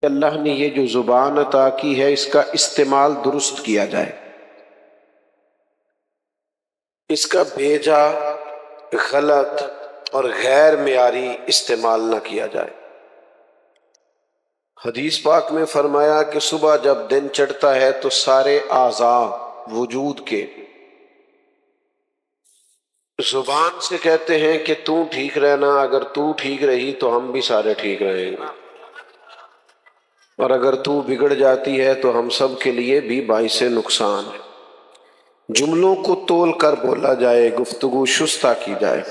اللہ نے یہ جو زبان عطا کی ہے اس کا استعمال درست کیا جائے، اس کا بھیجا غلط اور غیر معیاری استعمال نہ کیا جائے۔ حدیث پاک میں فرمایا کہ صبح جب دن چڑھتا ہے تو سارے اعضاء وجود کے زبان سے کہتے ہیں کہ تو ٹھیک رہنا، اگر تو ٹھیک رہی تو ہم بھی سارے ٹھیک رہیں گے، اور اگر تو بگڑ جاتی ہے تو ہم سب کے لیے بھی باعث نقصان ہے۔ جملوں کو تول کر بولا جائے، گفتگو شستہ کی جائے،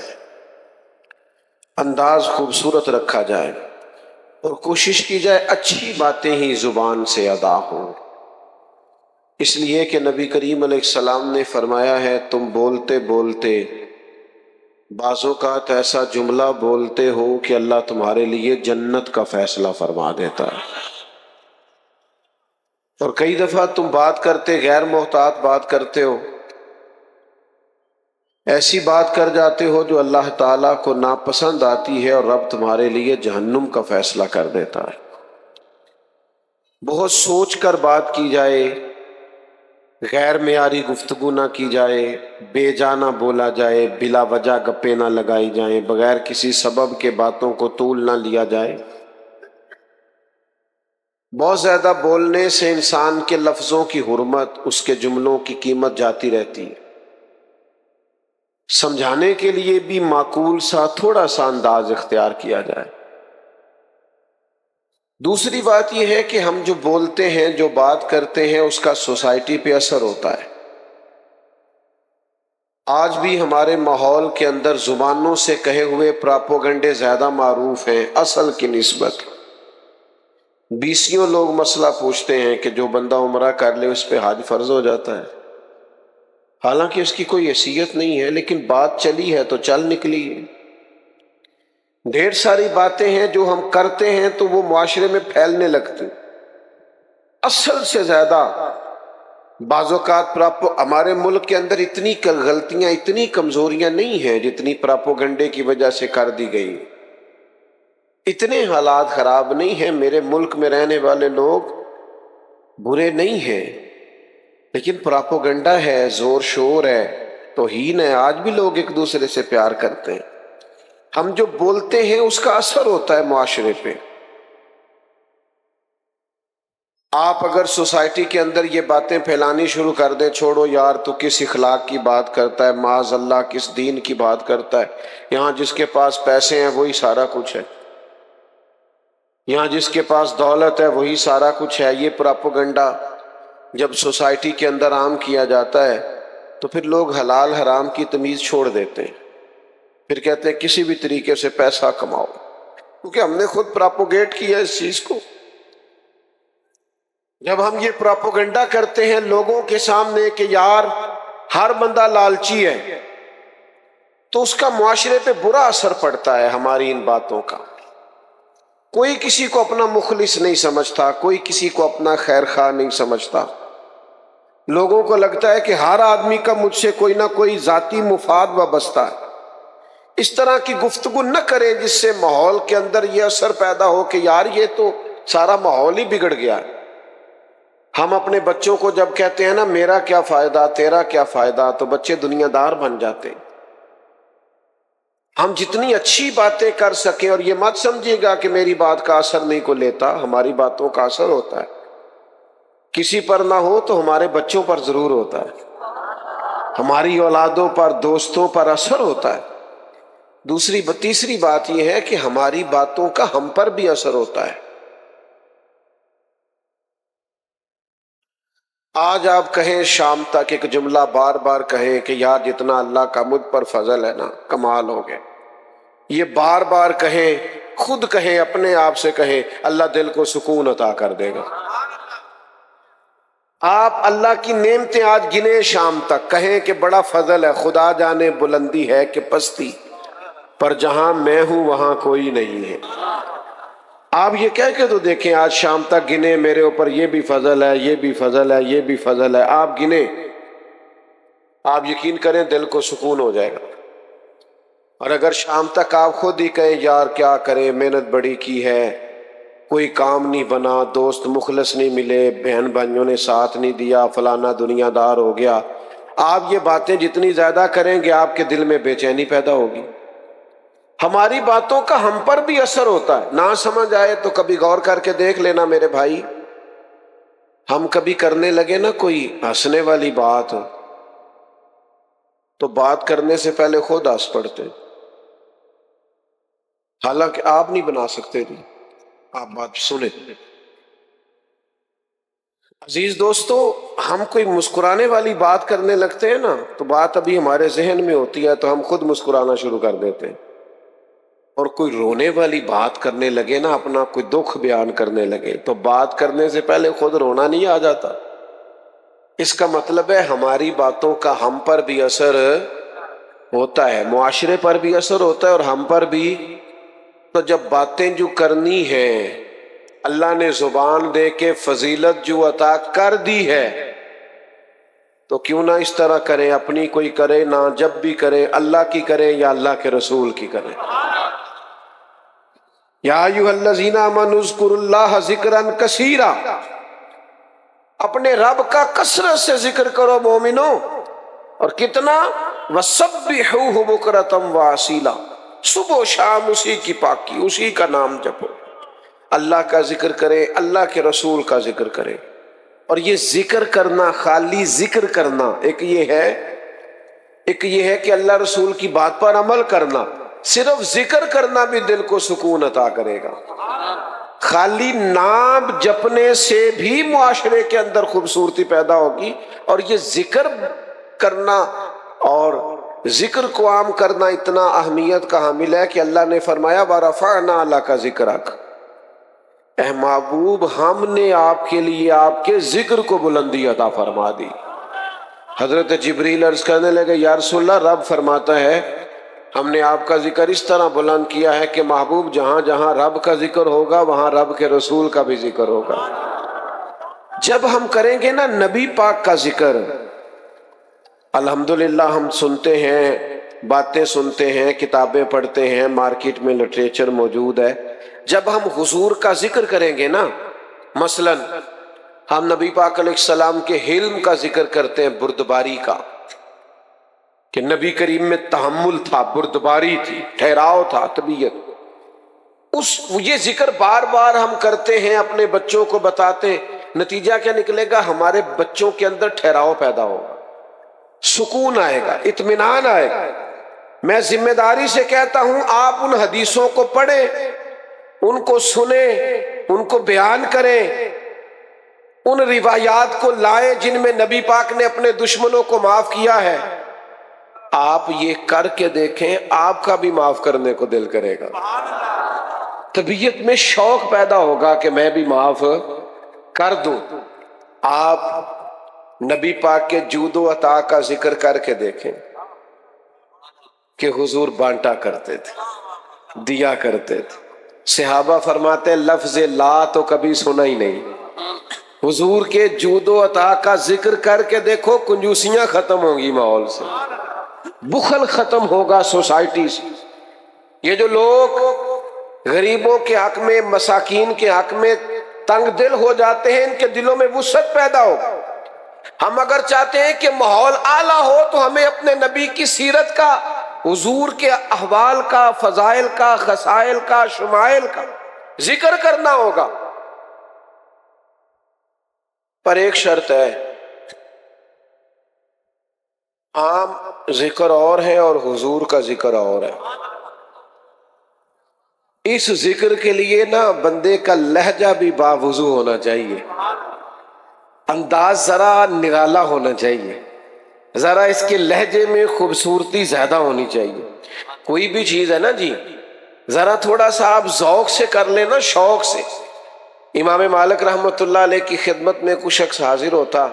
انداز خوبصورت رکھا جائے، اور کوشش کی جائے اچھی باتیں ہی زبان سے ادا ہوں۔ اس لیے کہ نبی کریم علیہ السلام نے فرمایا ہے، تم بولتے بولتے بعض اوقات ایسا جملہ بولتے ہو کہ اللہ تمہارے لیے جنت کا فیصلہ فرما دیتا ہے، اور کئی دفعہ تم بات کرتے غیر محتاط بات کرتے ہو، ایسی بات کر جاتے ہو جو اللہ تعالیٰ کو ناپسند آتی ہے، اور رب تمہارے لیے جہنم کا فیصلہ کر دیتا ہے۔ بہت سوچ کر بات کی جائے، غیر معیاری گفتگو نہ کی جائے، بے جا نہ بولا جائے، بلا وجہ گپیں نہ لگائی جائیں، بغیر کسی سبب کے باتوں کو طول نہ لیا جائے۔ بہت زیادہ بولنے سے انسان کے لفظوں کی حرمت، اس کے جملوں کی قیمت جاتی رہتی ہے۔ سمجھانے کے لیے بھی معقول سا تھوڑا سا انداز اختیار کیا جائے۔ دوسری بات یہ ہے کہ ہم جو بولتے ہیں، جو بات کرتے ہیں، اس کا سوسائٹی پہ اثر ہوتا ہے۔ آج بھی ہمارے ماحول کے اندر زبانوں سے کہے ہوئے پراپوگنڈے زیادہ معروف ہیں اصل کی نسبت۔ بیسیوں لوگ مسئلہ پوچھتے ہیں کہ جو بندہ عمرہ کر لے اس پہ حج فرض ہو جاتا ہے، حالانکہ اس کی کوئی حیثیت نہیں ہے، لیکن بات چلی ہے تو چل نکلی ہے۔ ڈھیر ساری باتیں ہیں جو ہم کرتے ہیں تو وہ معاشرے میں پھیلنے لگتی، اصل سے زیادہ بعض اوقات ہمارے ملک کے اندر اتنی غلطیاں، اتنی کمزوریاں نہیں ہیں جتنی پراپوگنڈے کی وجہ سے کر دی گئی۔ اتنے حالات خراب نہیں ہیں، میرے ملک میں رہنے والے لوگ برے نہیں ہیں، لیکن پراپوگنڈا ہے، زور شور ہے، توہین ہے۔ آج بھی لوگ ایک دوسرے سے پیار کرتے ہیں۔ ہم جو بولتے ہیں اس کا اثر ہوتا ہے معاشرے پہ۔ آپ اگر سوسائٹی کے اندر یہ باتیں پھیلانی شروع کر دیں، چھوڑو یار تو کس اخلاق کی بات کرتا ہے، معاذ اللہ کس دین کی بات کرتا ہے، یہاں جس کے پاس پیسے ہیں وہی سارا کچھ ہے، یہاں جس کے پاس دولت ہے وہی سارا کچھ ہے، یہ پراپوگنڈا جب سوسائٹی کے اندر عام کیا جاتا ہے تو پھر لوگ حلال حرام کی تمیز چھوڑ دیتے ہیں، پھر کہتے ہیں کسی بھی طریقے سے پیسہ کماؤ، کیونکہ ہم نے خود پراپوگیٹ کیا اس چیز کو۔ جب ہم یہ پراپوگنڈا کرتے ہیں لوگوں کے سامنے کہ یار ہر بندہ لالچی ہے، تو اس کا معاشرے پہ برا اثر پڑتا ہے ہماری ان باتوں کا۔ کوئی کسی کو اپنا مخلص نہیں سمجھتا، کوئی کسی کو اپنا خیر خواہ نہیں سمجھتا۔ لوگوں کو لگتا ہے کہ ہر آدمی کا مجھ سے کوئی نہ کوئی ذاتی مفاد وابستہ ہے۔ اس طرح کی گفتگو نہ کریں جس سے ماحول کے اندر یہ اثر پیدا ہو کہ یار یہ تو سارا ماحول ہی بگڑ گیا ہے۔ ہم اپنے بچوں کو جب کہتے ہیں نا میرا کیا فائدہ تیرا کیا فائدہ، تو بچے دنیا دار بن جاتے ہیں۔ ہم جتنی اچھی باتیں کر سکیں، اور یہ مت سمجھیے گا کہ میری بات کا اثر نہیں کو لیتا، ہماری باتوں کا اثر ہوتا ہے، کسی پر نہ ہو تو ہمارے بچوں پر ضرور ہوتا ہے، ہماری اولادوں پر، دوستوں پر اثر ہوتا ہے۔ تیسری بات یہ ہے کہ ہماری باتوں کا ہم پر بھی اثر ہوتا ہے۔ آج آپ کہیں شام تک ایک جملہ بار بار کہیں کہ یار جتنا اللہ کا مجھ پر فضل ہے نا کمال ہو گئے، یہ بار بار کہیں، خود کہیں، اپنے آپ سے کہیں، اللہ دل کو سکون عطا کر دے گا۔ آپ اللہ کی نعمتیں آج گنے شام تک، کہیں کہ بڑا فضل ہے، خدا جانے بلندی ہے کہ پستی، پر جہاں میں ہوں وہاں کوئی نہیں ہے۔ آپ یہ کہہ کے تو دیکھیں، آج شام تک گنے میرے اوپر یہ بھی فضل ہے، یہ بھی فضل ہے، یہ بھی فضل ہے، آپ گنے، آپ یقین کریں دل کو سکون ہو جائے گا۔ اور اگر شام تک آپ خود ہی کہیں یار کیا کریں، محنت بڑی کی ہے، کوئی کام نہیں بنا، دوست مخلص نہیں ملے، بہن بھائیوں نے ساتھ نہیں دیا، فلانا دنیا دار ہو گیا، آپ یہ باتیں جتنی زیادہ کریں گے آپ کے دل میں بے چینی پیدا ہوگی۔ ہماری باتوں کا ہم پر بھی اثر ہوتا ہے، نہ سمجھ آئے تو کبھی غور کر کے دیکھ لینا میرے بھائی، ہم کبھی کرنے لگے نا کوئی ہنسنے والی بات تو بات کرنے سے پہلے خود ہنس پڑتے، حالانکہ آپ نہیں بنا سکتے تھے، آپ بات سنیں۔ عزیز دوستو، ہم کوئی مسکرانے والی بات کرنے لگتے ہیں نا تو بات ابھی ہمارے ذہن میں ہوتی ہے تو ہم خود مسکرانا شروع کر دیتے ہیں، اور کوئی رونے والی بات کرنے لگے نا، اپنا کوئی دکھ بیان کرنے لگے تو بات کرنے سے پہلے خود رونا نہیں آ جاتا؟ اس کا مطلب ہے ہماری باتوں کا ہم پر بھی اثر ہوتا ہے، معاشرے پر بھی اثر ہوتا ہے اور ہم پر بھی۔ تو جب باتیں جو کرنی ہے، اللہ نے زبان دے کے فضیلت جو عطا کر دی ہے تو کیوں نہ اس طرح کریں، اپنی کوئی کرے نہ، جب بھی کرے اللہ کی کرے یا اللہ کے رسول کی کرے۔ یا ایھا الذین آمنوا اذکروا اللہ ذکرا کثیرا، اپنے رب کا کثرت سے ذکر کرو مومنو، اور کتنا؟ وَسَبِّحُوهُ بُکْرَةً وَأَصِیلًا، صبح و شام اسی کی پاکی، اسی کا نام جپو، اللہ کا ذکر کرے، اللہ کے رسول کا ذکر کرے۔ اور یہ ذکر کرنا، خالی ذکر کرنا، ایک یہ ہے کہ اللہ رسول کی بات پر عمل کرنا، صرف ذکر کرنا بھی دل کو سکون عطا کرے گا۔ خالی نام جپنے سے بھی معاشرے کے اندر خوبصورتی پیدا ہوگی، اور یہ ذکر کرنا اور ذکر کو عام کرنا اتنا اہمیت کا حامل ہے کہ اللہ نے فرمایا وَرَفَعْنَا لَكَ ذِكْرَكَ، اے محبوب ہم نے آپ کے لیے آپ کے ذکر کو بلندی عطا فرما دی۔ حضرت جبریل عرض کرنے لگے یا رسول اللہ، رب فرماتا ہے ہم نے آپ کا ذکر اس طرح بلند کیا ہے کہ محبوب جہاں جہاں رب کا ذکر ہوگا وہاں رب کے رسول کا بھی ذکر ہوگا۔ جب ہم کریں گے نا نبی پاک کا ذکر، الحمدللہ ہم سنتے ہیں، باتیں سنتے ہیں، کتابیں پڑھتے ہیں، مارکیٹ میں لٹریچر موجود ہے، جب ہم حضور کا ذکر کریں گے نا، مثلا ہم نبی پاک علیہ السلام کے حلم کا ذکر کرتے ہیں، بردباری کا، کہ نبی کریم میں تحمل تھا، بردباری تھی، ٹھہراؤ تھا، طبیعت، یہ ذکر بار بار ہم کرتے ہیں، اپنے بچوں کو بتاتے ہیں، نتیجہ کیا نکلے گا؟ ہمارے بچوں کے اندر ٹھہراؤ پیدا ہوگا، سکون آئے گا، اطمینان آئے گا۔ میں ذمہ داری سے کہتا ہوں آپ ان حدیثوں کو پڑھیں، ان کو سنیں، ان کو بیان کریں، ان روایات کو لائیں جن میں نبی پاک نے اپنے دشمنوں کو معاف کیا ہے۔ آپ یہ کر کے دیکھیں، آپ کا بھی معاف کرنے کو دل کرے گا، طبیعت میں شوق پیدا ہوگا کہ میں بھی معاف کر دوں۔ آپ نبی پاک کے جود و عطا کا ذکر کر کے دیکھیں کہ حضور بانٹا کرتے تھے، دیا کرتے تھے۔ صحابہ فرماتے ہیں لفظ لا تو کبھی سنا ہی نہیں۔ حضور کے جود و عطا کا ذکر کر کے دیکھو، کنجوسیاں ختم ہوں گی ماحول سے، بخل ختم ہوگا سوسائٹی سے۔ یہ جو لوگ غریبوں کے حق میں، مساکین کے حق میں تنگ دل ہو جاتے ہیں، ان کے دلوں میں وسعت پیدا ہو۔ ہم اگر چاہتے ہیں کہ ماحول اعلیٰ ہو تو ہمیں اپنے نبی کی سیرت کا، حضور کے احوال کا، فضائل کا، خصائل کا، شمائل کا ذکر کرنا ہوگا۔ پر ایک شرط ہے، عام ذکر اور ہے اور حضور کا ذکر اور ہے۔ اس ذکر کے لیے نا بندے کا لہجہ بھی باوضو ہونا چاہیے، انداز ذرا نرالا ہونا چاہیے، ذرا اس کے لہجے میں خوبصورتی زیادہ ہونی چاہیے۔ کوئی بھی چیز ہے نا جی، ذرا تھوڑا سا آپ ذوق سے کر لیں نا، شوق سے۔ امام مالک رحمۃ اللہ علیہ کی خدمت میں کوئی شخص حاضر ہوتا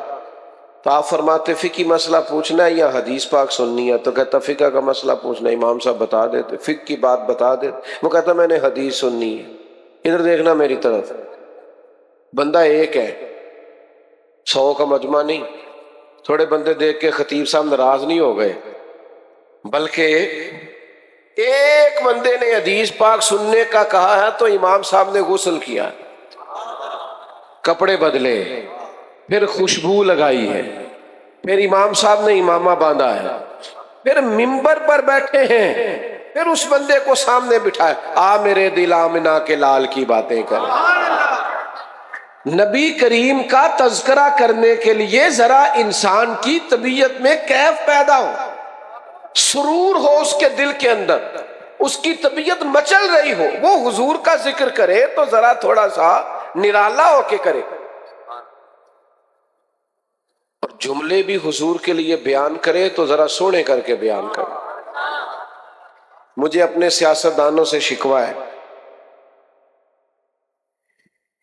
تو آپ فرماتے فقہی مسئلہ پوچھنا ہے یا حدیث پاک سننی ہے؟ تو کہتا فقہ کا مسئلہ پوچھنا ہے، امام صاحب بتا دیتے، فقہ کی بات بتا دیتے۔ وہ کہتا میں نے حدیث سننی ہے۔ ادھر دیکھنا میری طرف، بندہ ایک ہے، 100 کا مجمع نہیں۔ تھوڑے بندے دیکھ کے خطیب صاحب ناراض نہیں ہو گئے، بلکہ ایک بندے نے حدیث پاک سننے کا کہا ہے تو امام صاحب نے غسل کیا، کپڑے بدلے، پھر خوشبو لگائی ہے، پھر امام صاحب نے امامہ باندھا ہے، پھر ممبر پر بیٹھے ہیں، پھر اس بندے کو سامنے بٹھایا، آ میرے دل آمنہ کے لال کی باتیں کر۔ نبی کریم کا تذکرہ کرنے کے لیے ذرا انسان کی طبیعت میں کیف پیدا ہو، سرور ہو اس کے دل کے اندر، اس کی طبیعت مچل رہی ہو، وہ حضور کا ذکر کرے تو ذرا تھوڑا سا نرالا ہو کے کرے، اور جملے بھی حضور کے لیے بیان کرے تو ذرا سونے کر کے بیان کرے۔ مجھے اپنے سیاستدانوں سے شکوہ ہے،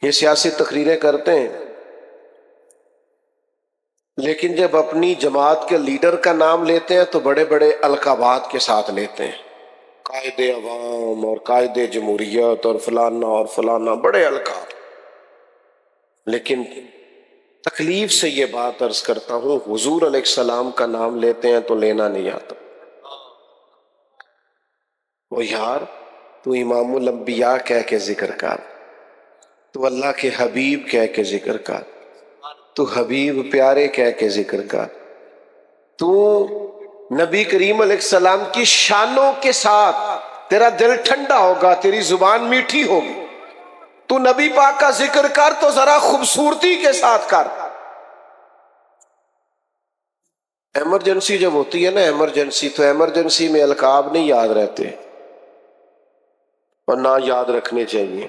یہ سیاسی تقریریں کرتے ہیں لیکن جب اپنی جماعت کے لیڈر کا نام لیتے ہیں تو بڑے بڑے القابات کے ساتھ لیتے ہیں، قائد عوام اور قائد جمہوریت اور فلانا بڑے القاب۔ لیکن تکلیف سے یہ بات عرض کرتا ہوں، حضور علیہ السلام کا نام لیتے ہیں تو لینا نہیں آتا۔ وہ یار تو امام الانبیاء کہہ کے ذکر کر، تو اللہ کے حبیب کہہ کے ذکر کر، تو حبیب پیارے کہہ کے ذکر کر، تو نبی کریم علیہ السلام کی شانوں کے ساتھ تیرا دل ٹھنڈا ہوگا، تیری زبان میٹھی ہوگی، تو نبی پاک کا ذکر کر تو ذرا خوبصورتی کے ساتھ کر۔ ایمرجنسی جب ہوتی ہے نا ایمرجنسی، تو ایمرجنسی میں القاب نہیں یاد رہتے اور نہ یاد رکھنے چاہیے۔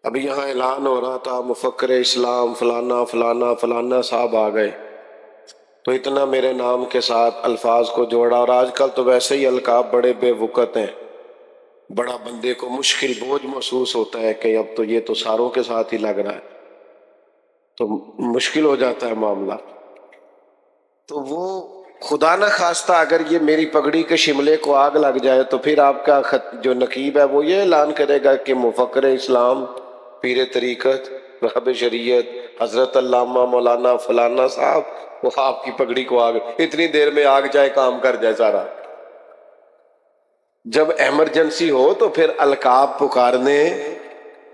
ابھی یہاں اعلان ہو رہا تھا مفکر اسلام فلانا فلانا فلانا صاحب آ گئے، تو اتنا میرے نام کے ساتھ الفاظ کو جوڑا، اور آج کل تو ویسے ہی القاب بڑے بے وقت ہیں، بڑا بندے کو مشکل بوجھ محسوس ہوتا ہے کہ اب تو یہ تو ساروں کے ساتھ ہی لگ رہا ہے، تو مشکل ہو جاتا ہے معاملہ۔ تو وہ خدا نہ خواستہ اگر یہ میری پگڑی کے شملے کو آگ لگ جائے تو پھر آپ کا جو نقیب ہے وہ یہ اعلان کرے گا کہ مفکر اسلام، پیر طریقت، رہب شریعت، حضرت علامہ مولانا فلانا صاحب، وہ آپ کی پگڑی کو آگ، اتنی دیر میں آگ جائے کام کر جائے سارا۔ جب ایمرجنسی ہو تو پھر القاب پکارنے،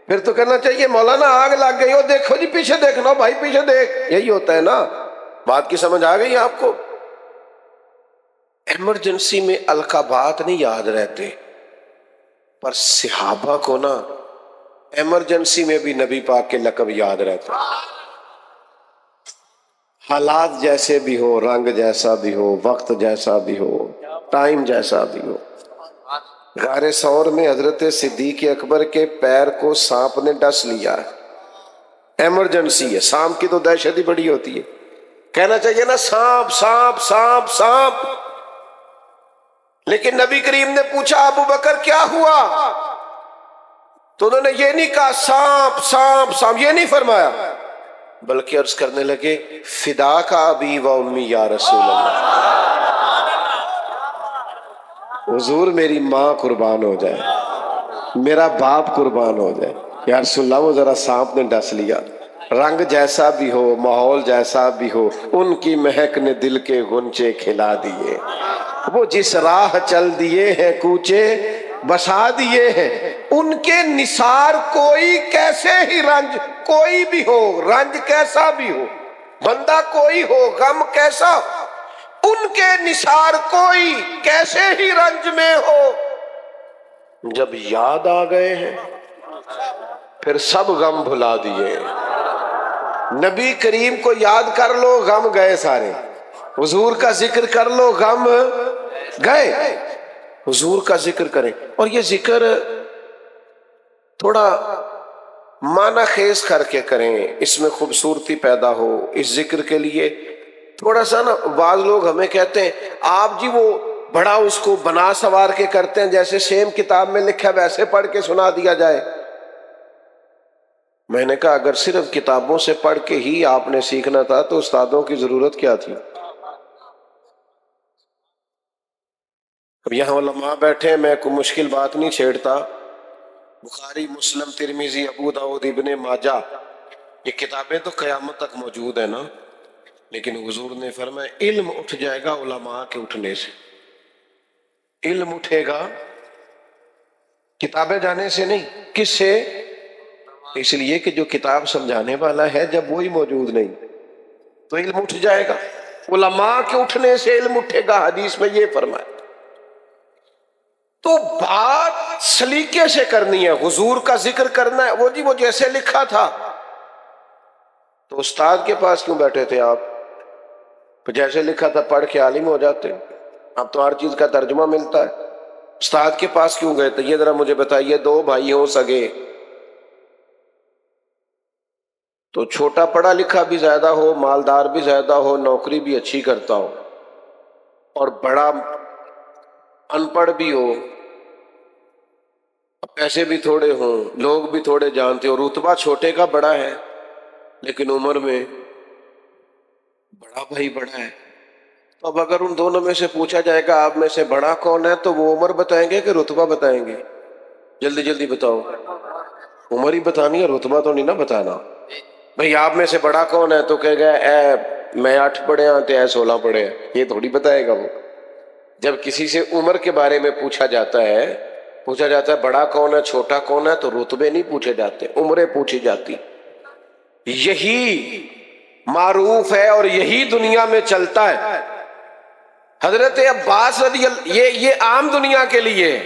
پھر تو کہنا چاہیے مولانا آگ لگ گئی ہو، دیکھو جی پیچھے دیکھنا بھائی پیچھے دیکھ، یہی ہوتا ہے نا۔ بات کی سمجھ آ گئی آپ کو؟ ایمرجنسی میں القابات نہیں یاد رہتے، پر صحابہ کو نا ایمرجنسی میں بھی نبی پاک کے لقب یاد رہتا ہے۔ حالات جیسے بھی ہو، رنگ جیسا بھی ہو، وقت جیسا بھی ہو، ٹائم جیسا بھی ہو۔ غار ثور میں حضرت صدیق اکبر کے پیر کو سانپ نے ڈس لیا، ایمرجنسی ہے، سانپ کی تو دہشت ہی بڑی ہوتی ہے، کہنا چاہیے نا سانپ سانپ سانپ سانپ، لیکن نبی کریم نے پوچھا ابو بکر کیا ہوا، تو انہوں نے یہ نہیں کہا سانپ سانپ سانپ، یہ نہیں فرمایا، بلکہ عرض کرنے لگے فدا کا ابی و امی یا رسول اللہ، حضور میری ماں قربان ہو جائے، میرا باپ قربان ہو جائے، یا رسول اللہ وہ ذرا سانپ نے ڈس لیا، رنگ جیسا بھی ہو، ماحول جیسا بھی ہو، ان کی مہک نے دل کے غنچے کھلا دیے، وہ جس راہ چل دیے ہیں کوچے بسا دیے ہیں، ان کے نثار کوئی کیسے ہی رنج کوئی بھی ہو، رنج کیسا بھی ہو، بندہ کوئی ہو، غم کیسا ہو، ان کے نثار کوئی کیسے ہی رنج میں ہو، جب یاد آ گئے ہیں پھر سب غم بھلا دیے۔ نبی کریم کو یاد کر لو غم گئے سارے، حضور کا ذکر کر لو غم گئے، حضور کا ذکر کریں، اور یہ ذکر تھوڑا معنی خیز کر کے کریں، اس میں خوبصورتی پیدا ہو، اس ذکر کے لیے تھوڑا سا نا، بعض لوگ ہمیں کہتے ہیں آپ جی وہ بڑا اس کو بنا سوار کے کرتے ہیں، جیسے سیم کتاب میں لکھا ہے ویسے پڑھ کے سنا دیا جائے۔ میں نے کہا اگر صرف کتابوں سے پڑھ کے ہی آپ نے سیکھنا تھا تو استادوں کی ضرورت کیا تھی؟ اب یہاں علماء بیٹھے ہیں، میں کوئی مشکل بات نہیں چھیڑتا، بخاری مسلم ترمذی ابو داؤد ابن ماجہ یہ کتابیں تو قیامت تک موجود ہیں نا، لیکن حضور نے فرمایا علم اٹھ جائے گا علماء کے اٹھنے سے، علم اٹھے گا کتابیں جانے سے نہیں، کس سے؟ اس لیے کہ جو کتاب سمجھانے والا ہے جب وہی موجود نہیں تو علم اٹھ جائے گا۔ علماء کے اٹھنے سے علم اٹھے گا، حدیث میں یہ فرمایا۔ تو بات سلیقے سے کرنی ہے، حضور کا ذکر کرنا ہے۔ وہ جیسے لکھا تھا تو استاد کے پاس کیوں بیٹھے تھے آپ؟ جیسے لکھا تھا پڑھ کے عالم ہو جاتے، اب تو ہر چیز کا ترجمہ ملتا ہے۔ استاد کے پاس کیوں گئے تھے؟ یہ ذرا مجھے بتائیے، دو بھائی ہوں سگے، تو چھوٹا پڑھا لکھا بھی زیادہ ہو، مالدار بھی زیادہ ہو، نوکری بھی اچھی کرتا ہو، اور بڑا ان پڑھ بھی ہو، پیسے بھی تھوڑے ہوں، لوگ بھی تھوڑے جانتے ہو، رتبہ چھوٹے کا بڑا ہے لیکن عمر میں بڑا بھائی بڑا ہے، تو اب اگر ان دونوں میں سے پوچھا جائے گا آپ میں سے بڑا کون ہے، تو وہ عمر بتائیں گے کہ رتبہ بتائیں گے؟ جلدی جلدی بتاؤ، عمر ہی بتانی ہے، رتبہ تو نہیں نا بتانا۔ بھئی آپ میں سے بڑا کون ہے تو کہے گا اے میں 8 پڑھے ہاں تے اے 16 پڑھے ہیں، یہ تھوڑی بتائے گا وہ۔ جب کسی سے عمر کے بارے میں پوچھا جاتا ہے بڑا کون ہے چھوٹا کون ہے، تو رتبے نہیں پوچھے جاتے، عمریں پوچھی جاتی۔ یہی معروف ہے اور یہی دنیا میں چلتا ہے۔ حضرت عباس رضی اللہ، یہ عام دنیا کے لیے ہے،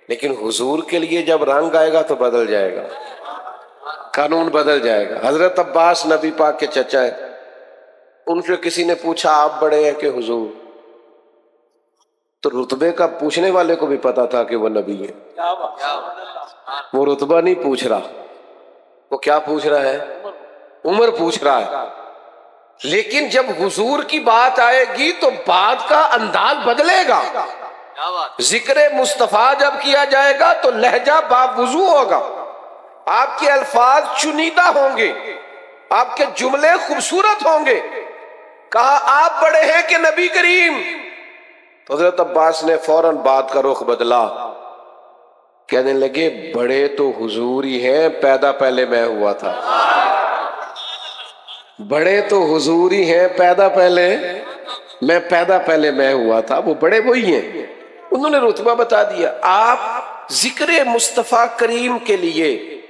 لیکن حضور کے لیے جب رنگ آئے گا تو بدل جائے گا، قانون بدل جائے گا۔ حضرت عباس نبی پاک کے چچا ہے، ان سے کسی نے پوچھا آپ بڑے ہیں کہ حضور، تو رتبے کا پوچھنے والے کو بھی پتا تھا کہ وہ نبی ہے، وہ رتبہ نہیں پوچھ رہا، وہ کیا پوچھ رہا ہے؟ عمر پوچھ رہا ہے۔ لیکن جب حضور کی بات آئے گی تو بات کا انداز بدلے گا۔ ذکر مصطفیٰ جب کیا جائے گا تو لہجہ باوضو ہوگا، آپ کے الفاظ چنیدہ ہوں گے، آپ کے جملے خوبصورت ہوں گے۔ کہا آپ بڑے ہیں کہ نبی کریم؟ تو حضرت عباس نے فوراً بات کا رخ بدلا، کہنے لگے بڑے تو حضور ہی ہیں، پیدا پہلے میں ہوا تھا۔ بڑے تو حضور ہی ہیں، پیدا پہلے میں ہوا تھا، وہ بڑے وہی ہیں۔ انہوں نے رتبہ بتا دیا۔ آپ ذکر مصطفیٰ کریم کے لیے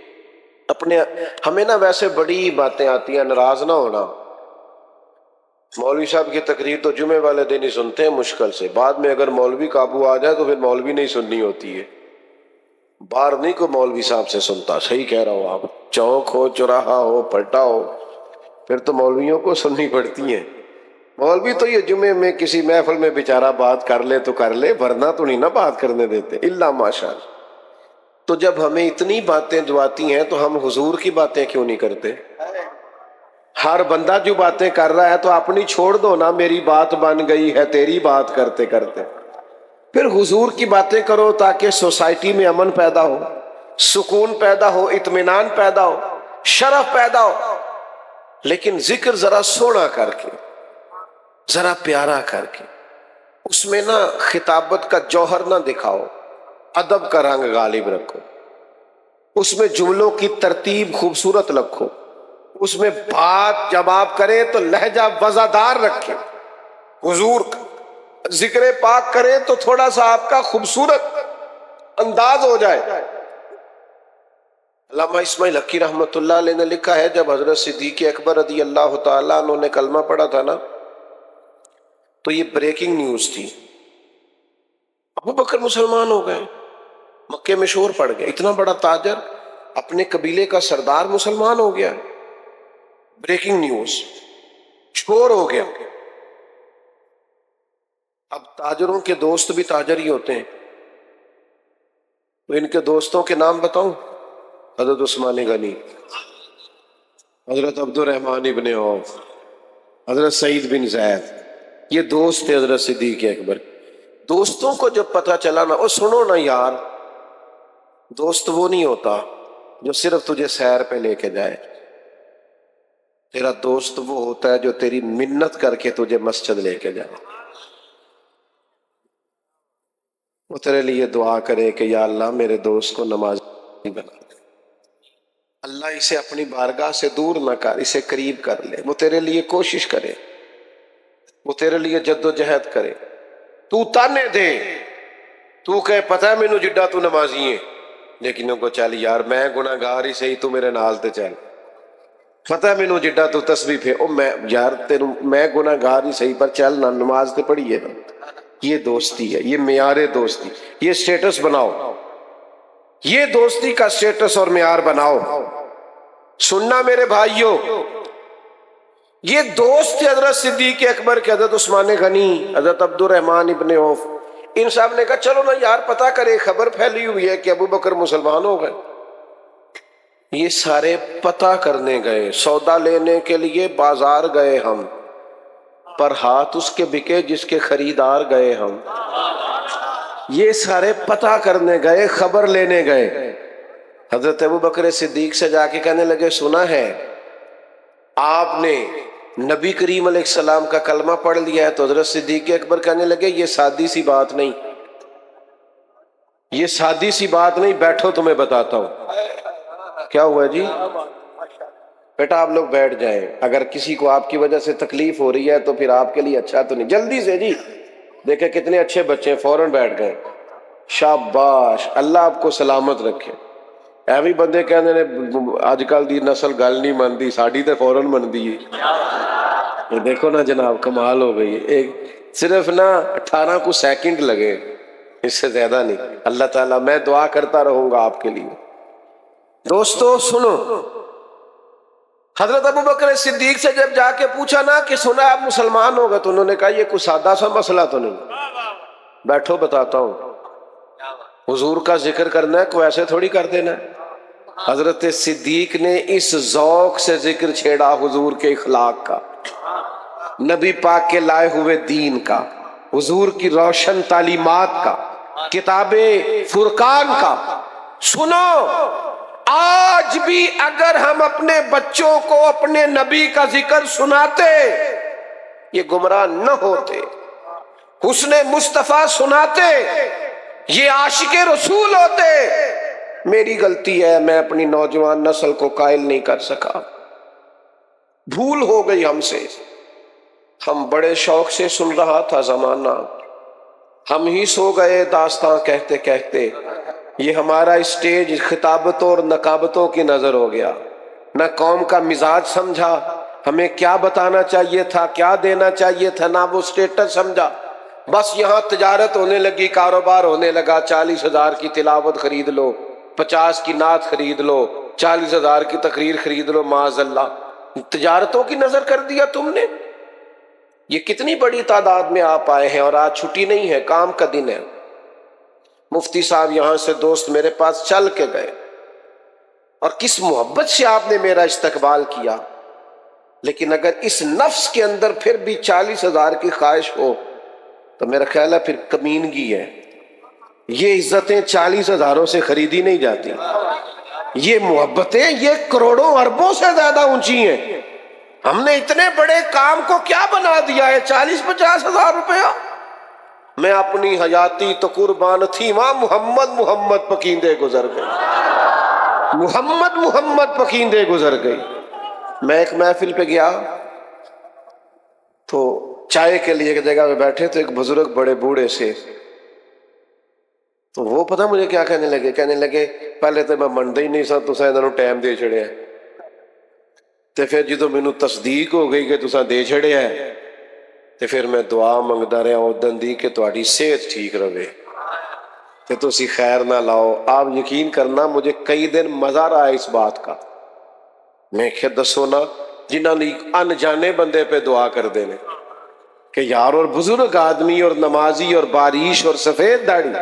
اپنے، ہمیں نا ویسے بڑی باتیں آتی ہیں، ناراض نہ ہونا۔ مولوی صاحب کی تقریر تو جمعے والے دن ہی سنتے ہیں مشکل سے، بعد میں اگر مولوی قابو آ جائے تو پھر مولوی نہیں سننی ہوتی ہے، باہر نہیں کو مولوی صاحب سے سنتا۔ صحیح کہہ رہا ہو آپ، چوک ہو، چوراہا ہو، پلٹا ہو، پھر تو مولویوں کو سننی پڑتی ہیں۔ مولوی تو یہ جمعے میں کسی محفل میں بیچارہ بات کر لے تو کر لے، ورنہ تو نہیں نا بات کرنے دیتے، الا ماشاءاللہ۔ تو جب ہمیں اتنی باتیں جو آتی ہیں تو ہم حضور کی باتیں کیوں نہیں کرتے؟ ہر بندہ جو باتیں کر رہا ہے تو اپنی چھوڑ دو نا، میری بات بن گئی ہے تیری بات کرتے کرتے۔ پھر حضور کی باتیں کرو تاکہ سوسائٹی میں امن پیدا ہو، سکون پیدا ہو، اطمینان پیدا ہو، شرف پیدا ہو۔ لیکن ذکر ذرا سونا کر کے، ذرا پیارا کر کے، اس میں نہ خطابت کا جوہر نہ دکھاؤ، ادب کا رنگ غالب رکھو، اس میں جملوں کی ترتیب خوبصورت رکھو، اس میں بات جب آپ کریں تو لہجہ وزادار رکھیں، حضور ذکر پاک کریں تو تھوڑا سا آپ کا خوبصورت انداز ہو جائے۔ علامہ اسماعیل حقی رحمۃ اللہ علیہ نے لکھا ہے، جب حضرت صدیق اکبر رضی اللہ تعالیٰ عنہ نے کلمہ پڑھا تھا نا تو یہ بریکنگ نیوز تھی، ابو بکر مسلمان ہو گئے، مکے میں شور پڑ گیا، اتنا بڑا تاجر اپنے قبیلے کا سردار مسلمان ہو گیا، بریکنگ نیوز، شور ہو گیا۔ اب تاجروں کے دوست بھی تاجر ہی ہوتے ہیں، تو ان کے دوستوں کے نام بتاؤں؟ حضرت عثمان غنی، حضرت عبد الرحمن ابن عوف، حضرت سعید بن زید، یہ دوست تھے حضرت صدیق اکبر۔ دوستوں کو جب پتہ چلا نا، او سنو نا یار، دوست وہ نہیں ہوتا جو صرف تجھے سیر پہ لے کے جائے، تیرا دوست وہ ہوتا ہے جو تیری منت کر کے تجھے مسجد لے کے جائے، وہ تیرے لیے دعا کرے کہ یا اللہ میرے دوست کو نمازی بنا دے، اللہ اسے اپنی بارگاہ سے دور نہ کر، اسے قریب کر لے، وہ تیرے لیے کوشش کرے، وہ تیرے لیے جد و جہد کرے، تو تانے دے تو کہے پتہ ہے مینوں جڈا تو نمازی ہے، لیکن ان کو چل یار میں گناہگار ہی صحیح، تو میرے نال تے چل، پتہ ہے مینوں جڈا تو تسبیح پھر او میں یار تینوں میں گناہگار ہی صحیح پر چل نہ نماز تے پڑھی ہے نا۔ یہ دوستی ہے، یہ معیار دوستی، یہ سٹیٹس بناؤ، یہ دوستی کا سٹیٹس اور معیار بناؤ۔ سننا میرے بھائیوں، یہ دوست تھے حضرت صدیق اکبر کے، حضرت عثمان غنی، حضرت عبد الرحمن ابن عوف۔ ان صاحب نے کہا چلو نا یار پتہ کرے، خبر پھیلی ہوئی ہے کہ ابو بکر مسلمان ہو گئے۔ یہ سارے پتہ کرنے گئے، سودا لینے کے لیے بازار گئے ہم، پر ہاتھ اس کے بکے جس کے خریدار گئے ہم۔ یہ سارے پتہ کرنے گئے، خبر لینے گئے۔ حضرت ابو بکر صدیق سے جا کے کہنے لگے سنا ہے آپ نے نبی کریم علیہ السلام کا کلمہ پڑھ لیا ہے؟ تو حضرت صدیق اکبر کہنے لگے یہ سادی سی بات نہیں، یہ سادی سی بات نہیں، بیٹھو تمہیں بتاتا ہوں۔ کیا ہوا جی؟ بیٹا آپ لوگ بیٹھ جائیں، اگر کسی کو آپ کی وجہ سے تکلیف ہو رہی ہے تو پھر آپ کے لیے اچھا تو نہیں، جلدی سے جی۔ دیکھیں کتنے اچھے بچے ہیں، فوراً بیٹھ گئے، شاباش، اللہ آپ کو سلامت رکھے۔ ایویں بندے کہنے نے اج کل دی نسل گل نہیں مندی، ساڈی تے فوراً مندی ہے۔ دیکھو نا جناب کمال ہو گئی، ایک صرف نا 18 کو سیکنڈ لگے، اس سے زیادہ نہیں۔ اللہ تعالیٰ میں دعا کرتا رہوں گا آپ کے لیے۔ دوستو سنو، حضرت ابو بکر صدیق سے جب جا کے پوچھا نا کہ سنا آپ مسلمان ہو گئے، تو انہوں نے کہا یہ کوئی سادہ سا مسئلہ تو نہیں، بیٹھو بتاتا ہوں۔ حضور کا ذکر کرنا ہے کوئی ایسے تھوڑی کر دینا ہے۔ حضرت صدیق نے اس ذوق سے ذکر چھیڑا حضور کے اخلاق کا، نبی پاک کے لائے ہوئے دین کا، حضور کی روشن تعلیمات کا، کتاب فرقان کا۔ سنو، آج بھی اگر ہم اپنے بچوں کو اپنے نبی کا ذکر سناتے، یہ گمراہ نہ ہوتے، حسن مصطفیٰ سناتے، یہ عاشق رسول ہوتے۔ میری غلطی ہے، میں اپنی نوجوان نسل کو قائل نہیں کر سکا، بھول ہو گئی ہم سے۔ ہم بڑے شوق سے سن رہا تھا زمانہ، ہم ہی سو گئے داستاں کہتے کہتے۔ یہ ہمارا اسٹیج خطابتوں اور نقابتوں کی نظر ہو گیا، نہ قوم کا مزاج سمجھا، ہمیں کیا بتانا چاہیے تھا، کیا دینا چاہیے تھا، نہ وہ اسٹیٹس سمجھا۔ بس یہاں تجارت ہونے لگی، کاروبار ہونے لگا، 40,000 کی تلاوت خرید لو، 50 کی نعت خرید لو، 40,000 کی تقریر خرید لو، معاذ اللہ۔ تجارتوں کی نظر کر دیا تم نے۔ یہ کتنی بڑی تعداد میں آپ آئے ہیں، اور آج چھٹی نہیں ہے، کام کا دن ہے۔ مفتی صاحب یہاں سے دوست میرے پاس چل کے گئے، اور کس محبت سے آپ نے میرا استقبال کیا۔ لیکن اگر اس نفس کے اندر پھر بھی 40,000 کی خواہش ہو تو میرا خیال ہے پھر کمینگی ہے۔ یہ عزتیں 40,000 سے خریدی نہیں جاتی، یہ محبتیں یہ کروڑوں اربوں سے زیادہ اونچی ہیں۔ ہم نے اتنے بڑے کام کو کیا بنا دیا ہے 40-50 ہزار روپیہ؟ میں اپنی حیاتی تو قربان تھی وہاں، محمد محمد پکیندے گزر گئی، محمد محمد پکیندے گزر گئی۔ میں ایک محفل پہ گیا تو چائے کے لیے ایک جگہ پہ بیٹھے تو ایک بزرگ بڑے بوڑھے سے، تو وہ پتہ مجھے کیا کہنے لگے پہلے تو میں منتا ہی نہیں سا تساں انہاں نوں ٹائم دے چھڑیا، تے پھر جدوں مینوں تصدیق ہو گئی کہ تساں دے چھڑیا ہے تے پھر میں دعا منگدا رہا اودن دی کہ تہاڈی صحت ٹھیک رہے تے تسی خیر نہ لاؤ۔ آپ یقین کرنا مجھے کئی دن مزہ رہا ہے اس بات کا۔ میں کہ دسو نا جنہاں نے انجانے بندے پہ دعا کر دینے کہ یار، اور بزرگ آدمی اور نمازی اور باریش اور سفید داڑھی،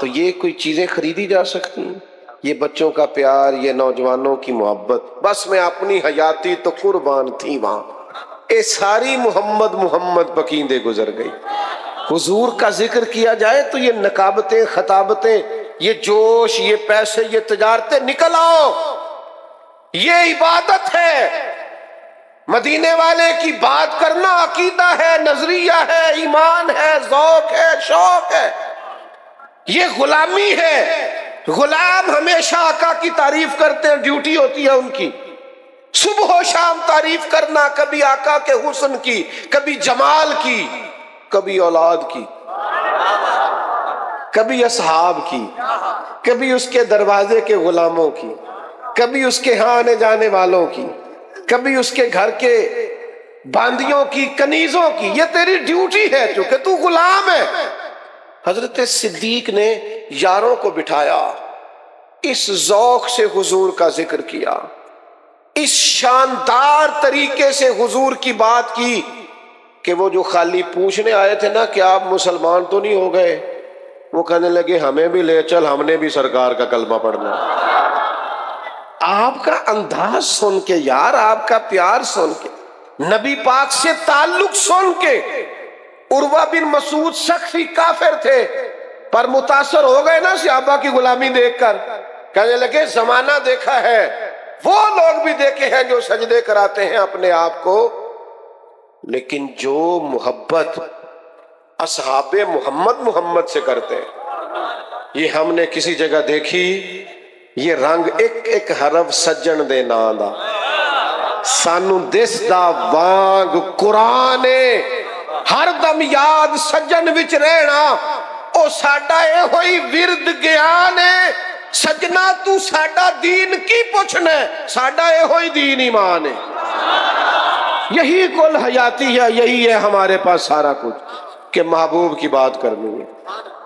تو یہ کوئی چیزیں خریدی جا سکتی ہیں؟ یہ بچوں کا پیار، یہ نوجوانوں کی محبت، بس میں اپنی حیاتی تو قربان تھی وہاں، اے ساری محمد محمد پکیندے گزر گئی۔ حضور کا ذکر کیا جائے تو یہ نقابتیں، خطابتیں، یہ جوش، یہ پیسے، یہ تجارتیں نکل آؤ، یہ عبادت ہے۔ مدینے والے کی بات کرنا عقیدہ ہے، نظریہ ہے، ایمان ہے، ذوق ہے، شوق ہے، یہ غلامی ہے۔ غلام ہمیشہ آقا کی تعریف کرتے ہیں، ڈیوٹی ہوتی ہے ان کی، صبح و شام تعریف کرنا، کبھی آقا کے حسن کی، کبھی جمال کی، کبھی اولاد کی، کبھی اصحاب کی، کبھی اس کے دروازے کے غلاموں کی، کبھی اس کے ہاں آنے جانے والوں کی، کبھی اس کے گھر کے باندیوں کی، کنیزوں کی. یہ تیری ڈیوٹی ہے چونکہ تو غلام ہے. حضرت صدیق نے یاروں کو بٹھایا، اس ذوق سے حضور کا ذکر کیا، اس شاندار طریقے سے حضور کی بات کی کہ وہ جو خالی پوچھنے آئے تھے نا کہ آپ مسلمان تو نہیں ہو گئے، وہ کہنے لگے ہمیں بھی لے چل، ہم نے بھی سرکار کا کلمہ پڑھنا. آپ کا انداز سن کے یار، آپ کا پیار سن کے، نبی پاک سے تعلق سن کے. عروہ بن مسعود سخت ہی کافر تھے پر متاثر ہو گئے نا صحابہ کی غلامی دیکھ کر. کہنے لگے زمانہ دیکھا ہے، وہ لوگ بھی دیکھے ہیں جو سجدے کراتے ہیں اپنے آپ کو، لیکن جو محبت اصحاب محمد سے کرتے ہیں یہ ہم نے کسی جگہ دیکھی. یہ رنگ ایک ایک حرف سجن دے ناں دا سانو دس دا وانگ قرآن ہر دم یاد سجن وچ رہنا، او ساڈا اے ہوئی ورد گیان ہے. سجنا تو ساڈا دین کی پوچھنا ہے، ساڈا اے ہوئی دین ایمان ہے. یہی کل حیاتی ہے، یہی ہے ہمارے پاس سارا کچھ کہ محبوب کی بات کرنی ہے،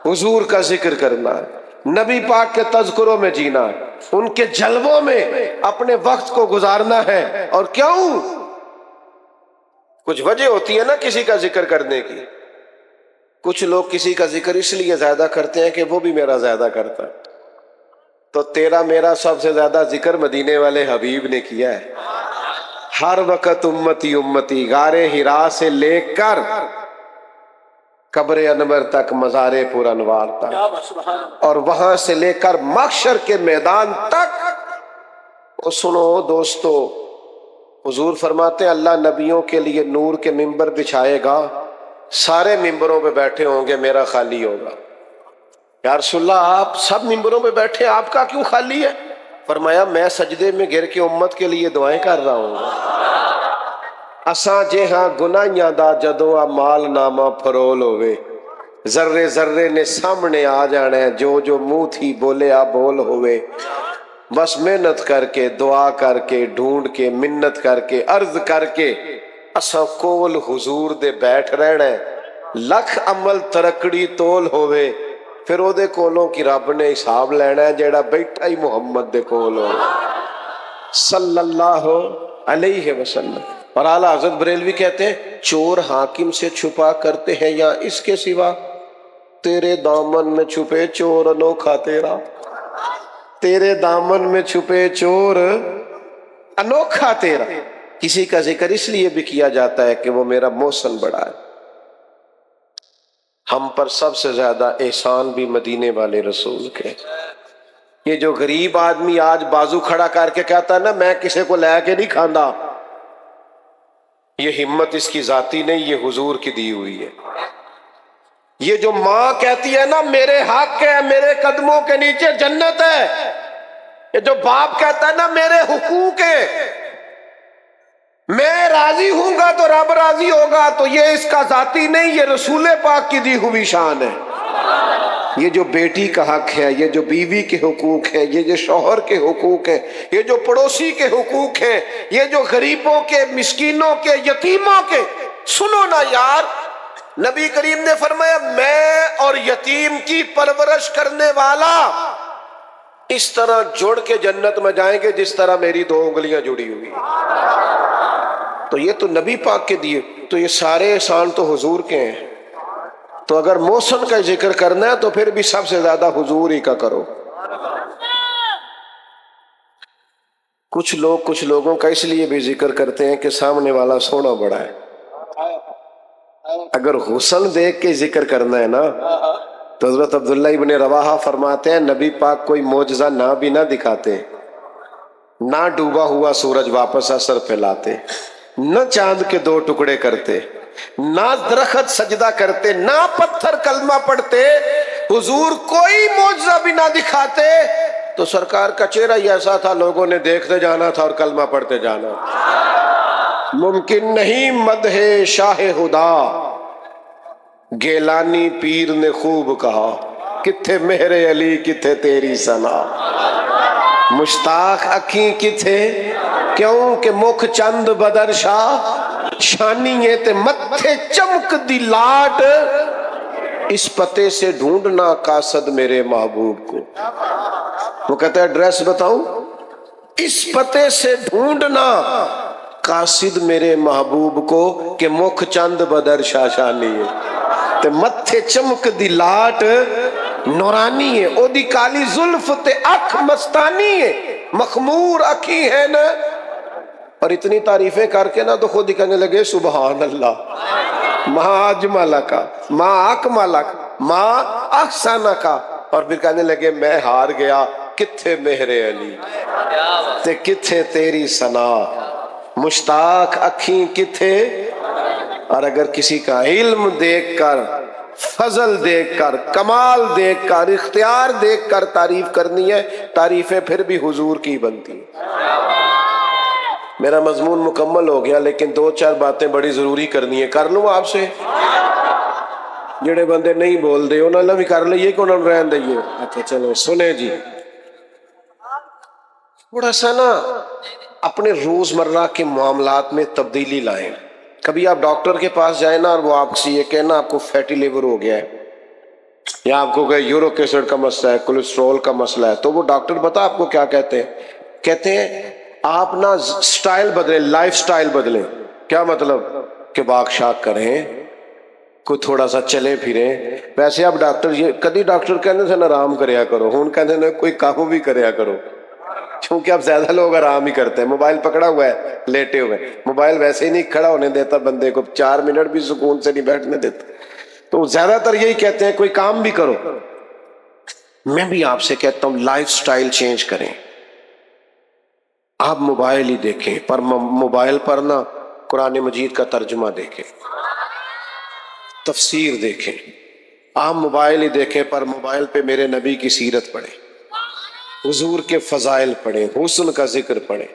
حضور کا ذکر کرنا ہے، نبی پاک کے تذکروں میں جینا ہے، ان کے جلووں میں اپنے وقت کو گزارنا ہے. اور کیوں؟ کچھ وجہ ہوتی ہے نا کسی کا ذکر کرنے کی. کچھ لوگ کسی کا ذکر اس لیے زیادہ کرتے ہیں کہ وہ بھی میرا زیادہ کرتا ہے. تو تیرا میرا سب سے زیادہ ذکر مدینے والے حبیب نے کیا ہے. ہر وقت امتی امتی، غار حرا سے لے کر قبر انور تک، مزار پر انوار تک، اور وہاں سے لے کر محشر کے میدان تک. اور سنو دوستو، حضور فرماتے ہیں اللہ نبیوں کے لیے نور کے ممبر بچھائے گا، سارے ممبروں پہ بیٹھے ہوں گے، میرا خالی ہوگا. یا رسول اللہ آپ سب ممبروں پہ بیٹھے، آپ کا کیوں خالی ہے؟ فرمایا میں سجدے میں گر کے امت کے لیے دعائیں کر رہا ہوں. اساں جے ہاں گناہیاں دا جدو مال نامہ پھرول ہوئے، ذرے ذرے نے سامنے آ جانا ہے، جو جو منہ تھی بولے آ بول ہوئے. بس محنت کر کے، دعا کر کے، ڈھونڈ کے، منت کر کے، عرض کر کے اساں کول حضور دے بیٹھ رہنا ہے. لکھ عمل ترکڑی تول ہوئے، پھر او دے کولوں کی رب نے حساب لینا ہے جیڑا بیٹھا ہی محمد دے کول ہو صلی اللہ علیہ وسلم. اور اعلیٰ حضرت بریلوی کہتے ہیں چور حاکم سے چھپا کرتے ہیں یا اس کے سوا، تیرے دامن میں چھپے چور انوکھا تیرا. تیرے دامن میں چھپے چور انوکھا تیرا. کسی کا ذکر اس لیے بھی کیا جاتا ہے کہ وہ میرا محسن بڑا ہے. ہم پر سب سے زیادہ احسان بھی مدینے والے رسول کے. یہ جو غریب آدمی آج بازو کھڑا کر کے کہتا ہے نا میں کسی کو لے کے نہیں کھاندا، یہ ہمت اس کی ذاتی نہیں، یہ حضور کی دی ہوئی ہے. یہ جو ماں کہتی ہے نا میرے حق ہے، میرے قدموں کے نیچے جنت ہے، یہ جو باپ کہتا ہے نا میرے حقوق ہے، میں راضی ہوں گا تو رب راضی ہوگا، تو یہ اس کا ذاتی نہیں، یہ رسول پاک کی دی ہوئی شان ہے. یہ جو بیٹی کا حق ہے، یہ جو بیوی کے حقوق ہیں، یہ جو شوہر کے حقوق ہیں، یہ جو پڑوسی کے حقوق ہیں، یہ جو غریبوں کے، مسکینوں کے، یتیموں کے. سنو نا یار، نبی کریم نے فرمایا میں اور یتیم کی پرورش کرنے والا اس طرح جڑ کے جنت میں جائیں گے جس طرح میری 2 انگلیاں جڑی ہوئی. تو یہ تو نبی پاک کے دیے، تو یہ سارے احسان تو حضور کے ہیں. تو اگر محسن کا ذکر کرنا ہے تو پھر بھی سب سے زیادہ حضور ہی کا کرو. کچھ لوگوں کا اس لیے بھی ذکر کرتے ہیں کہ سامنے والا سونا بڑا ہے. اگر حسن دیکھ کے ذکر کرنا ہے نا تو حضرت عبداللہ ابن رواحہ فرماتے ہیں نبی پاک کوئی معجزہ نہ بھی نہ دکھاتے، نہ ڈوبا ہوا سورج واپس اثر پھیلاتے، نہ چاند کے 2 ٹکڑے کرتے، نہ درخت سجدہ کرتے، نہ پتھر کلمہ پڑھتے، حضور کوئی معجزہ بھی نہ دکھاتے تو سرکار کا چہرہ ہی ایسا تھا لوگوں نے دیکھتے جانا تھا اور کلمہ پڑھتے جانا. ممکن نہیں مدح شاہ خدا، گیلانی پیر نے خوب کہا. کتھے میرے علی کتھے تیری سنا، مشتاق اکھیں کتھے کیوں کہ مکھ چند بدر شاہ شانی ہے تے متھے چمک دی لاٹ، اس پتے سے ڈھونڈنا قاصد میرے محبوب کو۔ وہ کہتا ہے ایڈریس بتاؤں، اس پتے سے ڈھونڈنا قاصد میرے محبوب کو کہ مکھ چند بدر شاشانی ہے تے متھے چمک دی لاٹ نورانی ہے، او دی کالی زلف تے اکھ مستانی ہے، مخمور اکھی ہے نا۔ اور اتنی تعریفیں کر کے نا تو خود ہی کہنے لگے سبحان اللہ، ما اجملک ما اکملک ما احسنک، اور پھر کہنے لگے میں ہار گیا، کتھے میرے علی تے کتھے تیری ثنا، مشتاق اکھیں کتھے۔ اور اگر کسی کا علم دیکھ کر، فضل دیکھ کر، کمال دیکھ کر، اختیار دیکھ کر تعریف کرنی ہے، تعریفیں پھر بھی حضور کی بنتی ہیں۔ میرا مضمون مکمل ہو گیا، لیکن دو چار باتیں بڑی ضروری کرنی ہے، کر لوں آپ سے؟ جڑے بندے نہیں بول دے انہوں نے بھی کر لئیے کہ انہوں نے رہن دئیے۔ اچھا چلو سنیں جی، تھوڑا سا نا اپنے روزمرہ کے معاملات میں تبدیلی لائیں۔ کبھی آپ ڈاکٹر کے پاس جائیں نا اور وہ آپ سے یہ کہنا آپ کو فیٹی لیور ہو گیا ہے، یا آپ کو کہ یورک ایسڈ کا مسئلہ ہے، کولیسٹرول کا مسئلہ ہے، تو وہ ڈاکٹر بتا آپ کو کیا کہتے ہیں؟ کہتے ہیں آپ نا سٹائل بدلیں، لائف سٹائل بدلیں۔ کیا مطلب؟ کہ واک شاک کریں، کوئی تھوڑا سا چلے پھریں۔ ویسے اب ڈاکٹر یہ کدی ڈاکٹر کہنے سے آرام کریا کرو، ہون کہنے نے کوئی کام بھی کریا کرو، کیونکہ اب زیادہ لوگ آرام ہی کرتے ہیں، موبائل پکڑا ہوا ہے لیٹے ہوئے، موبائل ویسے ہی نہیں کھڑا ہونے دیتا بندے کو، 4 منٹ بھی سکون سے نہیں بیٹھنے دیتا، تو زیادہ تر یہی کہتے ہیں کوئی کام بھی کرو۔ میں بھی آپ سے کہتا ہوں لائف سٹائل چینج کریں۔ آپ موبائل ہی دیکھیں، پر موبائل پر نا قرآن مجید کا ترجمہ دیکھیں، تفسیر دیکھیں۔ آپ موبائل ہی دیکھیں پر موبائل پہ میرے نبی کی سیرت پڑھیں، حضور کے فضائل پڑھیں، حسن کا ذکر پڑھیں،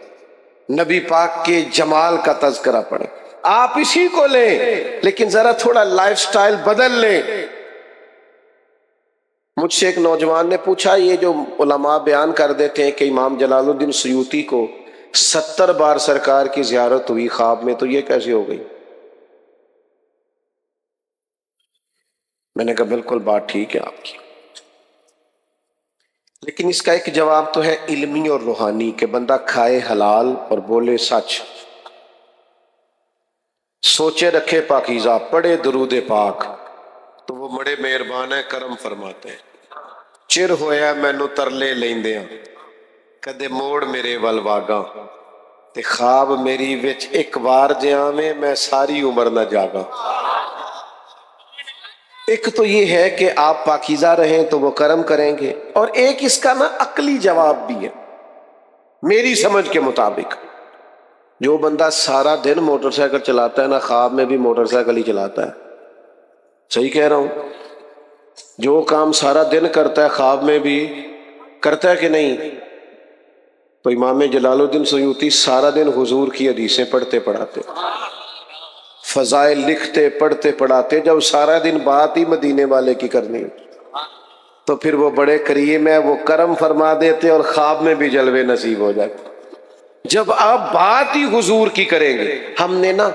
نبی پاک کے جمال کا تذکرہ پڑھیں۔ آپ اسی کو لیں لیکن ذرا تھوڑا لائف سٹائل بدل لیں۔ مجھ سے ایک نوجوان نے پوچھا یہ جو علماء بیان کر دیتے ہیں کہ امام جلال الدین سیوطی کو 70 بار سرکار کی زیارت ہوئی خواب میں، تو یہ کیسے ہو گئی؟ میں نے کہا بالکل بات ٹھیک ہے آپ کی، لیکن اس کا ایک جواب تو ہے علمی اور روحانی کہ بندہ کھائے حلال اور بولے سچ، سوچے رکھے پاکیزہ، پڑھے درود پاک، تو وہ بڑے مہربان ہے، کرم فرماتے ہیں۔ چر ہویا مینوں ترلے لیندیاں کدے موڑ میرے ول واگاں، تے خواب میری وچ ایک بار جیاں میں ساری عمر نہ جاگاں۔ ایک تو یہ ہے کہ آپ پاکیزہ رہیں تو وہ کرم کریں گے، اور ایک اس کا نا عقلی جواب بھی ہے میری سمجھ کے مطابق۔ جو بندہ سارا دن موٹر سائیکل چلاتا ہے نا، خواب میں بھی موٹر سائیکل ہی چلاتا ہے، صحیح کہہ رہا ہوں؟ جو کام سارا دن کرتا ہے خواب میں بھی کرتا ہے کہ نہیں؟ تو امام جلال الدین سیوطی سارا دن حضور کی حدیثیں پڑھتے پڑھاتے، فضائل لکھتے پڑھتے پڑھاتے، جب سارا دن بات ہی مدینے والے کی کرنی تو پھر وہ بڑے کریم ہے، وہ کرم فرما دیتے اور خواب میں بھی جلوے نصیب ہو جاتے۔ جب آپ بات ہی حضور کی کریں گے، ہم نے نا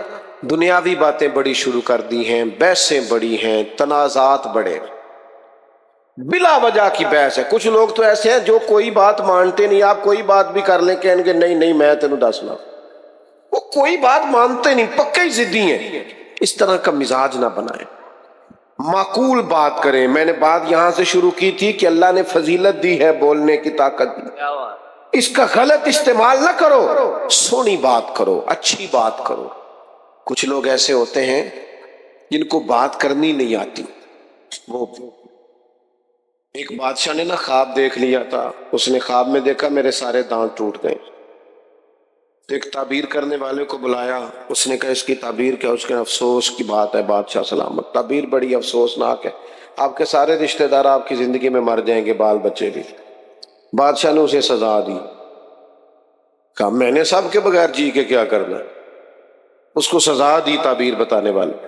دنیاوی باتیں بڑی شروع کر دی ہیں، بحثیں بڑی ہیں، تنازعات بڑے، بلا وجہ کی بحث ہے۔ کچھ لوگ تو ایسے ہیں جو کوئی بات مانتے نہیں، آپ کوئی بات بھی کر لیں کہیں گے نہیں نہیں میں تینوں دسنا، وہ کوئی بات مانتے نہیں، پکے ہی ضدی ہیں۔ اس طرح کا مزاج نہ بنائیں، معقول بات کریں۔ میں نے بات یہاں سے شروع کی تھی کہ اللہ نے فضیلت دی ہے، بولنے کی طاقت دی، اس کا غلط استعمال نہ کرو، سونی بات کرو، اچھی بات کرو۔ کچھ لوگ ایسے ہوتے ہیں جن کو بات کرنی نہیں آتی۔ وہ ایک بادشاہ نے نا خواب دیکھ لیا تھا، اس نے خواب میں دیکھا میرے سارے دانت ٹوٹ گئے، تو ایک تعبیر کرنے والے کو بلایا، اس نے کہا اس کی تعبیر کیا؟ اس کے افسوس کی بات ہے بادشاہ سلامت، تعبیر بڑی افسوسناک ہے، آپ کے سارے رشتہ دار آپ کی زندگی میں مر جائیں گے، بال بچے بھی۔ بادشاہ نے اسے سزا دی، کہا میں نے سب کے بغیر جی کے کیا کرنا ہے؟ اس کو سزا دی تعبیر بتانے والے۔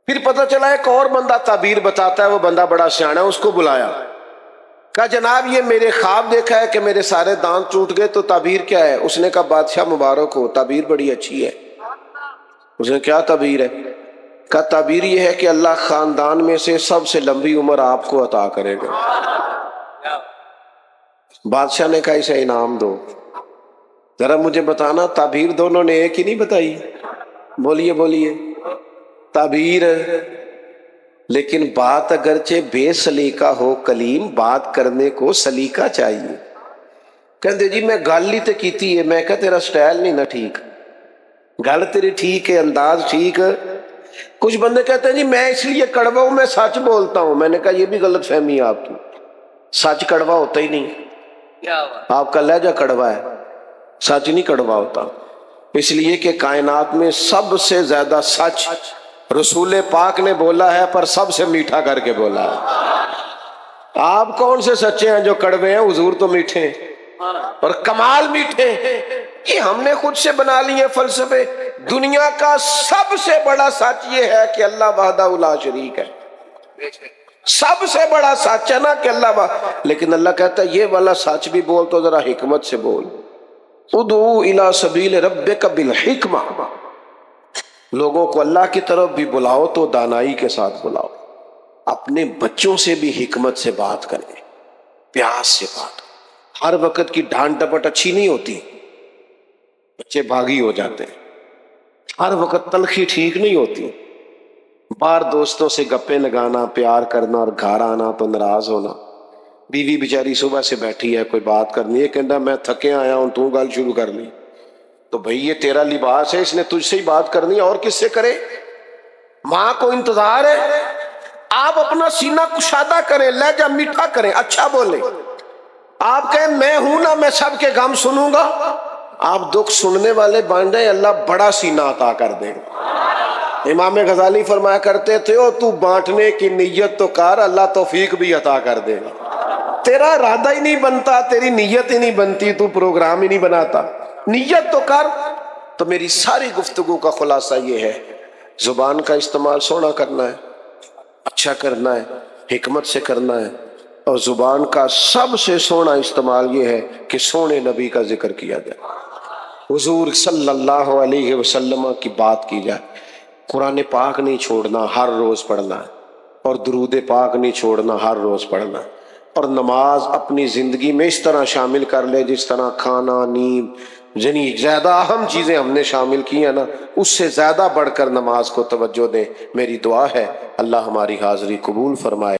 پھر پتہ چلا ایک اور بندہ تعبیر بتاتا ہے، وہ بندہ بڑا سیانا ہے، اس کو بلایا، کہا جناب یہ میرے خواب دیکھا ہے کہ میرے سارے دانت ٹوٹ گئے، تو تعبیر کیا ہے؟ اس نے کہا بادشاہ مبارک ہو، تعبیر بڑی اچھی ہے۔ اس نے کیا تعبیر ہے؟ کہا تعبیر یہ ہے کہ اللہ خاندان میں سے سب سے لمبی عمر آپ کو عطا کرے گا۔ بادشاہ نے کہا اسے انعام دو۔ ذرا مجھے بتانا تعبیر دونوں نے ایک ہی نہیں بتائی؟ بولیے بولیے۔ تعبیر، لیکن بات اگرچہ بے سلیقہ ہو کلیم، بات کرنے کو سلیقہ چاہیے۔ کہتے جی میں گل ہی تے کیتی ہے، میں کہا تیرا سٹائل نہیں نہ ٹھیک، گل تیری ٹھیک ہے، انداز ٹھیک ہے۔ کچھ بندے کہتے ہیں جی میں اس لیے کڑوا ہوں، میں سچ بولتا ہوں۔ میں نے کہا یہ بھی غلط فہمی ہے آپ کی، سچ کڑوا ہوتا ہی نہیں، آپ کا لہجہ کڑوا ہے، سچ نہیں کڑوا ہوتا۔ اس لیے کہ کائنات میں سب سے زیادہ سچ رسول پاک نے بولا ہے، پر سب سے میٹھا کر کے بولا ہے۔ آپ کون سے سچے ہیں جو کڑوے ہیں؟ حضور تو میٹھے ہیں، اور کمال میٹھے ہیں۔ یہ ہم نے خود سے بنا لیے فلسفے۔ دنیا کا سب سے بڑا سچ یہ ہے کہ اللہ وحدہ لا شریک ہے، سب سے بڑا سچ ہے نا کہ اللہ لیکن اللہ کہتا ہے یہ والا سچ بھی بول تو ذرا حکمت سے بول۔ ادعو الی سبیل ربک بالحکمہ، لوگوں کو اللہ کی طرف بھی بلاؤ تو دانائی کے ساتھ بلاؤ۔ اپنے بچوں سے بھی حکمت سے بات کریں، پیاس سے بات۔ ہر وقت کی ڈانٹ ڈپٹ اچھی نہیں ہوتی، بچے بھاگی ہو جاتے ہیں۔ ہر وقت تلخی ٹھیک نہیں ہوتی، باہر دوستوں سے گپیں لگانا، پیار کرنا، اور گھر آنا تو ناراض ہونا۔ بیوی بیچاری صبح سے بیٹھی ہے، کوئی بات کرنی ہے، کہنا میں تھکے آیا ہوں، تو گل شروع کر لی۔ تو بھئی یہ تیرا لباس ہے، اس نے تجھ سے ہی بات کرنی ہے، اور کس سے کرے؟ ماں کو انتظار ہے۔ آپ اپنا سینہ کشادہ کریں، لہجہ میٹھا کریں، اچھا بولیں۔ آپ کہیں میں ہوں نا، میں سب کے غم سنوں گا، آپ دکھ سننے والے بن جائیں، اللہ بڑا سینہ عطا کر دے گا۔ امام غزالی فرمایا کرتے تھے او تو بانٹنے کی نیت تو کر، اللہ توفیق بھی عطا کر دے گا۔ تیرا ارادہ ہی نہیں بنتا، تیری نیت ہی نہیں بنتی، تو پروگرام ہی نہیں بناتا، نیت تو کر۔ تو میری ساری گفتگو کا خلاصہ یہ ہے، زبان کا استعمال سونا کرنا ہے، اچھا کرنا ہے، حکمت سے کرنا ہے، اور زبان کا سب سے سونا استعمال یہ ہے کہ سونے نبی کا ذکر کیا جائے، حضور صلی اللہ علیہ وسلم کی بات کی جائے۔ قرآن پاک نہیں چھوڑنا، ہر روز پڑھنا ہے، اور درود پاک نہیں چھوڑنا، ہر روز پڑھنا ہے، اور نماز اپنی زندگی میں اس طرح شامل کر لے جس طرح کھانا، نیند، یعنی زیادہ اہم چیزیں ہم نے شامل کی ہیں نا، اس سے زیادہ بڑھ کر نماز کو توجہ دیں۔ میری دعا ہے اللہ ہماری حاضری قبول فرمائے۔